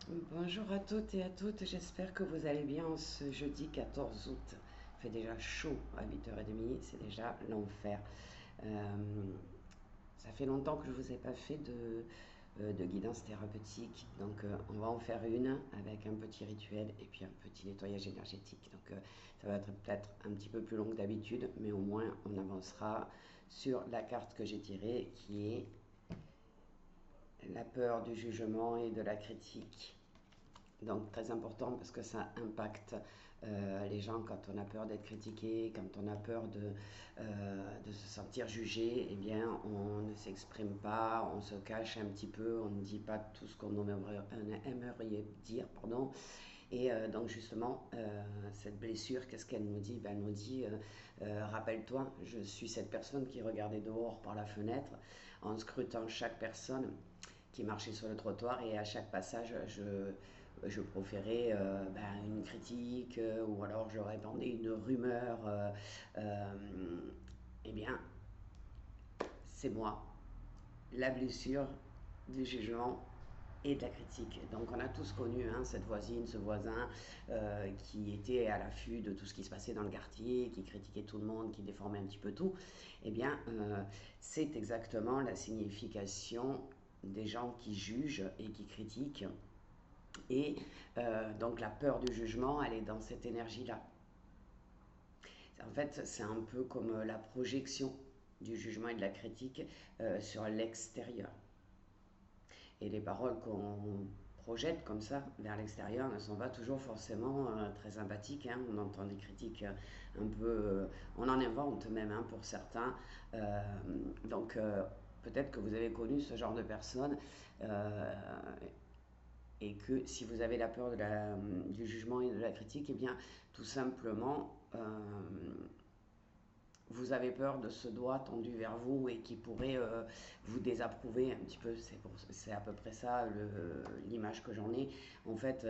Bonjour à toutes et à toutes, j'espère que vous allez bien ce jeudi 14 août. Il fait déjà chaud à 8h30, c'est déjà l'enfer. Euh, Ça fait longtemps que je ne vous ai pas fait de guidance thérapeutique, donc on va en faire une avec un petit rituel et puis un petit nettoyage énergétique. Donc ça va être peut-être un petit peu plus long que d'habitude, mais au moins on avancera sur la carte que j'ai tirée qui est la peur du jugement et de la critique. Donc très important parce que ça impacte les gens quand on a peur d'être critiqué, quand on a peur de se sentir jugé, eh bien on ne s'exprime pas, on se cache un petit peu, on ne dit pas tout ce qu'on aimerait dire, pardon. Et donc justement, cette blessure, qu'est-ce qu'elle nous dit? Ben, elle nous dit, rappelle-toi, je suis cette personne qui regardait dehors par la fenêtre en scrutant chaque personne qui marchait sur le trottoir et à chaque passage, je proférais une critique ou alors je répandais une rumeur. Euh, eh bien, c'est moi, la blessure du jugement et de la critique. Donc on a tous connu cette voisine, ce voisin qui était à l'affût de tout ce qui se passait dans le quartier, qui critiquait tout le monde, qui déformait un petit peu tout. Eh bien, c'est exactement la signification des gens qui jugent et qui critiquent. Et donc la peur du jugement, elle est dans cette énergie-là. En fait, c'est un peu comme la projection du jugement et de la critique sur l'extérieur. Et les paroles qu'on projette comme ça vers l'extérieur ne sont pas toujours forcément très sympathiques. Hein. On entend des critiques un peu... on en invente même pour certains. Euh, donc peut-être que vous avez connu ce genre de personnes et que si vous avez la peur du jugement et de la critique, eh bien tout simplement vous avez peur de ce doigt tendu vers vous et qui pourrait vous désapprouver un petit peu. C'est à peu près ça l'image que j'en ai. En fait,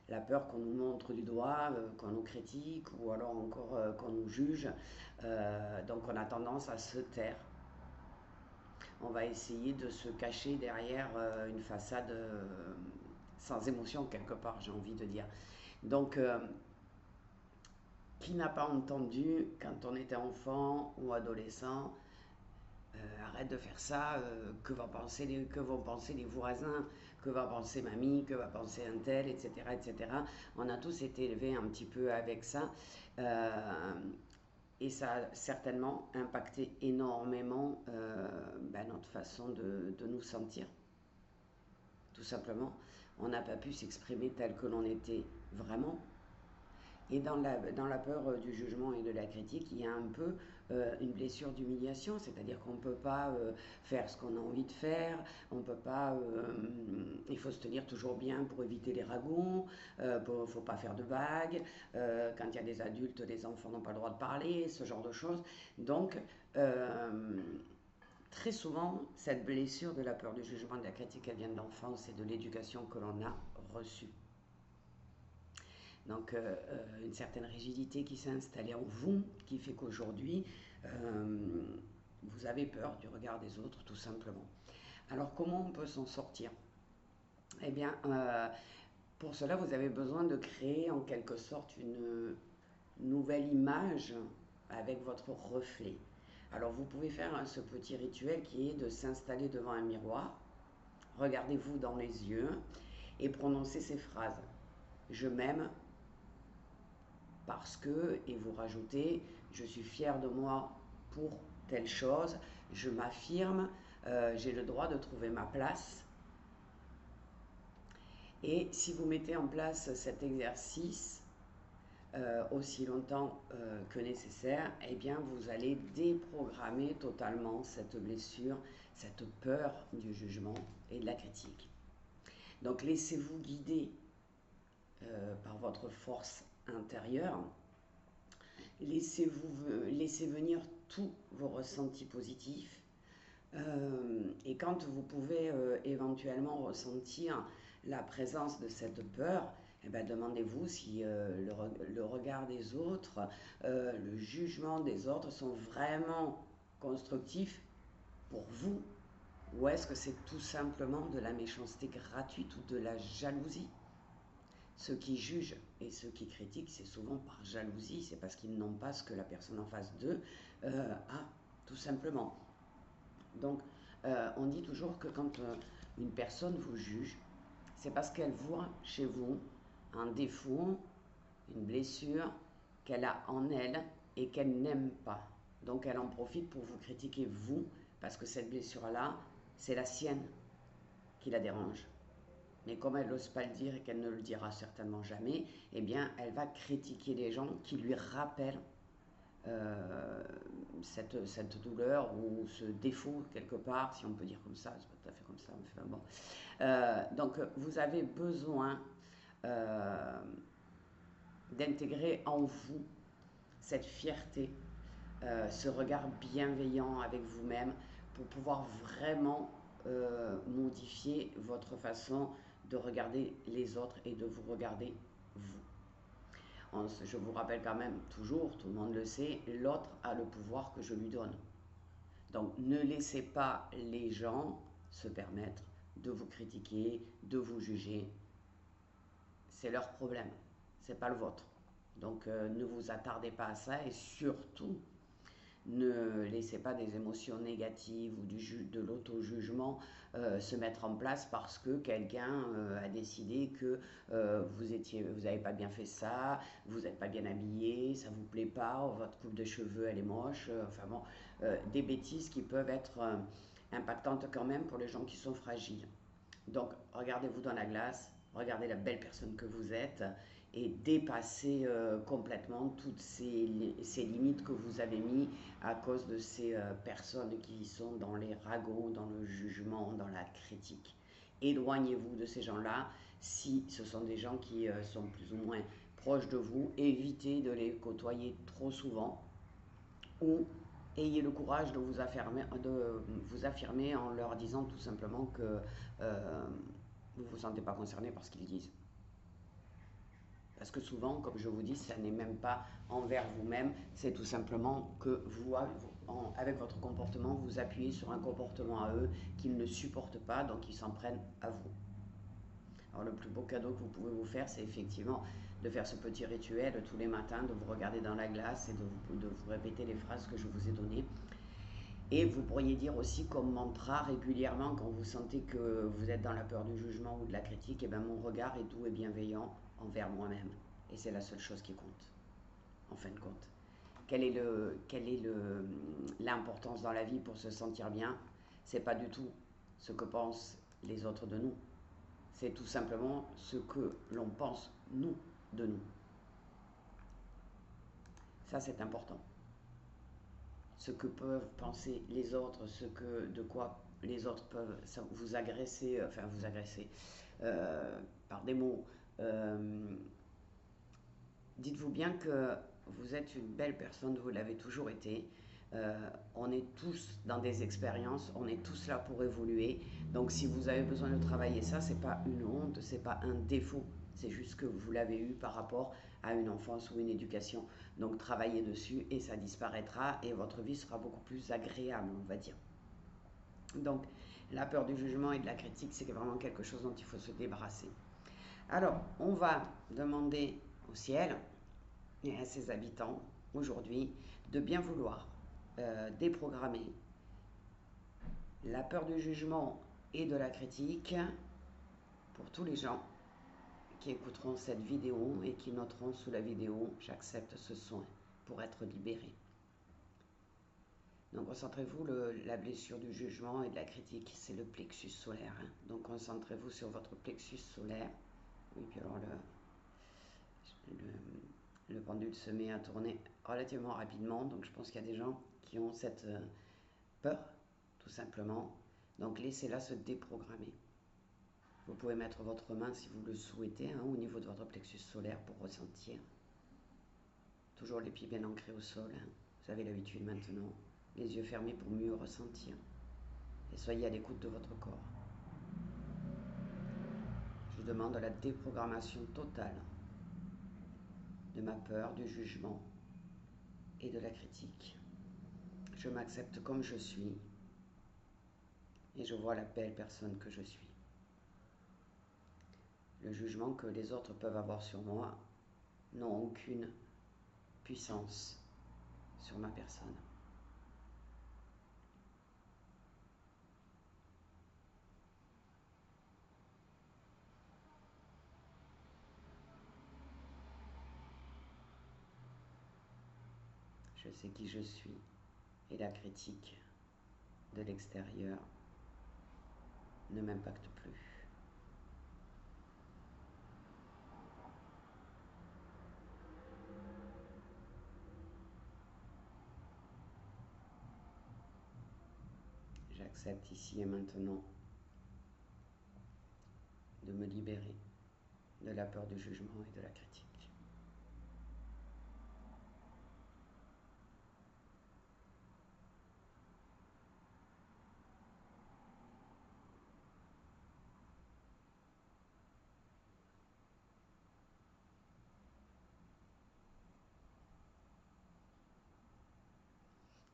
la peur qu'on nous montre du doigt, qu'on nous critique ou alors encore qu'on nous juge. Donc on a tendance à se taire. On va essayer de se cacher derrière une façade sans émotion quelque part, j'ai envie de dire. Donc qui n'a pas entendu quand on était enfant ou adolescent, arrête de faire ça, que vont penser les voisins, que va penser mamie, que va penser un tel, etc., etc. On a tous été élevés un petit peu avec ça. Euh, et ça a certainement impacté énormément notre façon de nous sentir. Tout simplement, on n'a pas pu s'exprimer tel que l'on était vraiment. Et dans la peur du jugement et de la critique, il y a un peu une blessure d'humiliation, c'est-à-dire qu'on ne peut pas faire ce qu'on a envie de faire, on peut pas, il faut se tenir toujours bien pour éviter les ragots, il ne faut pas faire de vagues, quand il y a des adultes, les enfants n'ont pas le droit de parler, ce genre de choses. Donc, très souvent, cette blessure de la peur du jugement et de la critique, elle vient de l'enfance et de l'éducation que l'on a reçue. Donc une certaine rigidité qui s'est installée en vous, qui fait qu'aujourd'hui, vous avez peur du regard des autres, tout simplement. Alors comment on peut s'en sortir? Eh bien, pour cela, vous avez besoin de créer en quelque sorte une nouvelle image avec votre reflet. Alors vous pouvez faire ce petit rituel qui est de s'installer devant un miroir, regardez-vous dans les yeux et prononcez ces phrases. Je m'aime, parce que, et vous rajoutez, je suis fier de moi pour telle chose, je m'affirme, j'ai le droit de trouver ma place. Et si vous mettez en place cet exercice aussi longtemps que nécessaire, eh bien vous allez déprogrammer totalement cette blessure, cette peur du jugement et de la critique. Donc laissez-vous guider par votre force intérieure. Laissez venir tous vos ressentis positifs. Et quand vous pouvez éventuellement ressentir la présence de cette peur, eh ben, demandez-vous si le regard des autres, le jugement des autres sont vraiment constructifs pour vous Ou est-ce que c'est tout simplement de la méchanceté gratuite ou de la jalousie? Ceux qui jugent et ceux qui critiquent, c'est souvent par jalousie, c'est parce qu'ils n'ont pas ce que la personne en face d'eux a, tout simplement. Donc, on dit toujours que quand une personne vous juge, c'est parce qu'elle voit chez vous un défaut, une blessure qu'elle a en elle et qu'elle n'aime pas. Donc, elle en profite pour vous critiquer vous, parce que cette blessure-là, c'est la sienne qui la dérange. Mais comme elle n'ose pas le dire et qu'elle ne le dira certainement jamais, eh bien, elle va critiquer les gens qui lui rappellent euh, cette douleur ou ce défaut quelque part, si on peut dire comme ça, c'est pas tout à fait comme ça, mais enfin bon. Donc, vous avez besoin euh, d'intégrer en vous cette fierté, ce regard bienveillant avec vous-même pour pouvoir vraiment modifier votre façon de regarder les autres et de vous regarder vous. Je vous rappelle quand même toujours, tout le monde le sait, l'autre a le pouvoir que je lui donne. Donc ne laissez pas les gens se permettre de vous critiquer, de vous juger. C'est leur problème, c'est pas le vôtre. Donc ne vous attardez pas à ça et surtout ne laissez pas des émotions négatives ou de l'auto-jugement se mettre en place parce que quelqu'un a décidé que vous n'avez pas bien fait ça, vous n'êtes pas bien habillé, ça vous plaît pas, votre coupe de cheveux elle est moche, enfin bon, des bêtises qui peuvent être impactantes quand même pour les gens qui sont fragiles. Donc regardez-vous dans la glace, regardez la belle personne que vous êtes et dépassez complètement toutes ces limites que vous avez mis à cause de ces personnes qui sont dans les ragots, dans le jugement, dans la critique. Éloignez-vous de ces gens-là si ce sont des gens qui sont plus ou moins proches de vous. Évitez de les côtoyer trop souvent ou ayez le courage de vous affirmer en leur disant tout simplement que vous ne vous sentez pas concerné par ce qu'ils disent. Parce que souvent, comme je vous dis, ça n'est même pas envers vous-même, c'est tout simplement que vous, avec votre comportement, vous appuyez sur un comportement à eux qu'ils ne supportent pas, donc ils s'en prennent à vous. Alors le plus beau cadeau que vous pouvez vous faire, c'est effectivement de faire ce petit rituel tous les matins, de vous regarder dans la glace et de vous répéter les phrases que je vous ai données. Et vous pourriez dire aussi comme mantra régulièrement quand vous sentez que vous êtes dans la peur du jugement ou de la critique, et bien mon regard est doux et bienveillant envers moi-même. Et c'est la seule chose qui compte, en fin de compte. Quelle est l'importance dans la vie pour se sentir bien? C'est pas du tout ce que pensent les autres de nous. C'est tout simplement ce que l'on pense, nous, de nous. Ça, c'est important. Ce que peuvent penser les autres, de quoi les autres peuvent vous agresser, par des mots. Dites-vous bien que vous êtes une belle personne, vous l'avez toujours été. On est tous dans des expériences, on est tous là pour évoluer. Donc si vous avez besoin de travailler ça, c'est pas une honte, c'est pas un défaut. C'est juste que vous l'avez eu par rapport à une enfance ou une éducation. Donc travaillez dessus et ça disparaîtra et votre vie sera beaucoup plus agréable, on va dire. Donc la peur du jugement et de la critique, c'est vraiment quelque chose dont il faut se débarrasser. Alors, on va demander au ciel et à ses habitants aujourd'hui de bien vouloir déprogrammer la peur du jugement et de la critique pour tous les gens qui écouteront cette vidéo et qui noteront sous la vidéo j'accepte ce soin pour être libéré. Donc concentrez-vous, la blessure du jugement et de la critique, c'est le plexus solaire. Hein. Donc concentrez-vous sur votre plexus solaire. Oui, puis alors le pendule se met à tourner relativement rapidement, donc je pense qu'il y a des gens qui ont cette peur, tout simplement. Donc laissez-la se déprogrammer. Vous pouvez mettre votre main, si vous le souhaitez, hein, au niveau de votre plexus solaire pour ressentir. Toujours les pieds bien ancrés au sol, hein. Vous avez l'habitude maintenant. Les yeux fermés pour mieux ressentir. Et soyez à l'écoute de votre corps. Je demande la déprogrammation totale de ma peur, du jugement et de la critique. Je m'accepte comme je suis. et je vois la belle personne que je suis. Le jugement que les autres peuvent avoir sur moi n'ont aucune puissance sur ma personne. Je sais qui je suis et la critique de l'extérieur ne m'impacte plus. J'accepte ici et maintenant de me libérer de la peur du jugement et de la critique.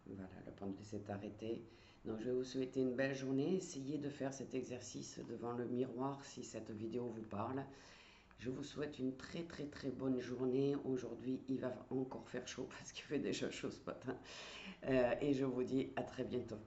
Voilà, le pendule s'est arrêté. Donc je vais vous souhaiter une belle journée. Essayez de faire cet exercice devant le miroir si cette vidéo vous parle. Je vous souhaite une très très très bonne journée. Aujourd'hui, il va encore faire chaud parce qu'il fait déjà chaud ce matin. Et je vous dis à très bientôt.